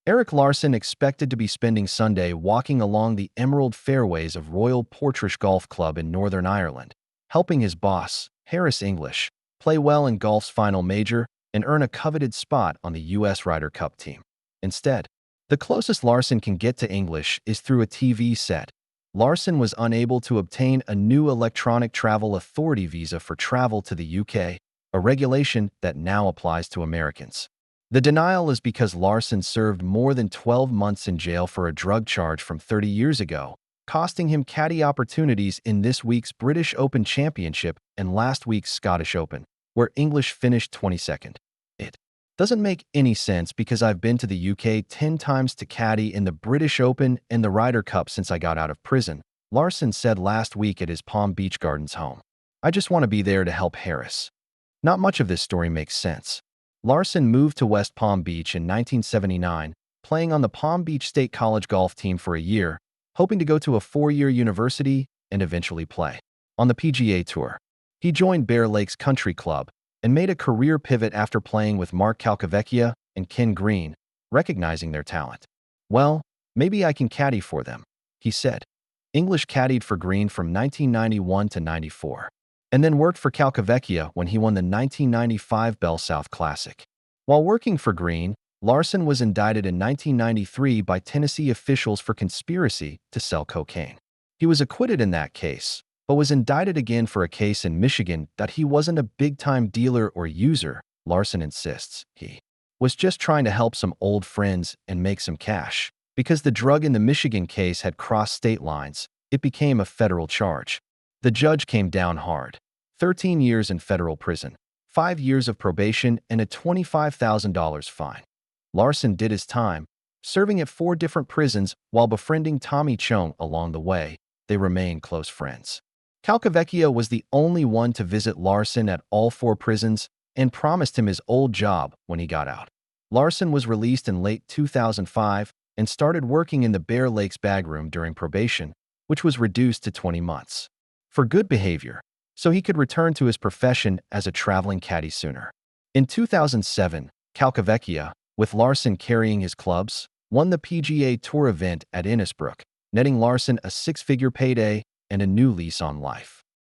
Eric Larson expected to be spending Sunday walking along the emerald fairways of Royal Portrush Golf Club in Northern Ireland, helping his boss, Harris English, play well in golf's final major and earn a coveted spot on the U.S. Ryder Cup team. Instead, the closest Larson can get to English is through a TV set. Larson was unable to obtain a new electronic travel authority visa for travel to the UK, a regulation that now applies to Americans. The denial is because Larson served more than 12 months in jail for a drug charge from 30 years ago, costing him caddy opportunities in this week's British Open Championship and last week's Scottish Open, where English finished 22nd. It doesn't make any sense because I've been to the UK 10 times to caddy in the British Open and the Ryder Cup since I got out of prison, Larson said last week at his Palm Beach Gardens home. I just want to be there to help Harris. Not much of this story makes sense. Larson moved to West Palm Beach in 1979, playing on the Palm Beach State College golf team for a year, hoping to go to a 4-year university and eventually play on the PGA Tour. He joined Bear Lakes Country Club and made a career pivot after playing with Mark Calcavecchia and Ken Green, recognizing their talent. Well, maybe I can caddy for them, he said. English caddied for Green from 1991 to 94, and then worked for Calcavecchia when he won the 1995 Bell South Classic. While working for Green, Larson was indicted in 1993 by Tennessee officials for conspiracy to sell cocaine. He was acquitted in that case, but was indicted again for a case in Michigan that he wasn't a big-time dealer or user, Larson insists. He was just trying to help some old friends and make some cash. Because the drug in the Michigan case had crossed state lines, it became a federal charge. The judge came down hard. 13 years in federal prison, 5 years of probation, and a $25,000 fine. Larson did his time, serving at 4 different prisons while befriending Tommy Chong along the way. They remained close friends. Calcavecchia was the only one to visit Larson at all 4 prisons and promised him his old job when he got out. Larson was released in late 2005 and started working in the Bear Lakes bag room during probation, which was reduced to 20 months, for good behavior, so he could return to his profession as a traveling caddy sooner. In 2007, Calcavecchia, with Larson carrying his clubs, won the PGA Tour event at Innisbrook, netting Larson a 6-figure payday and a new lease on life.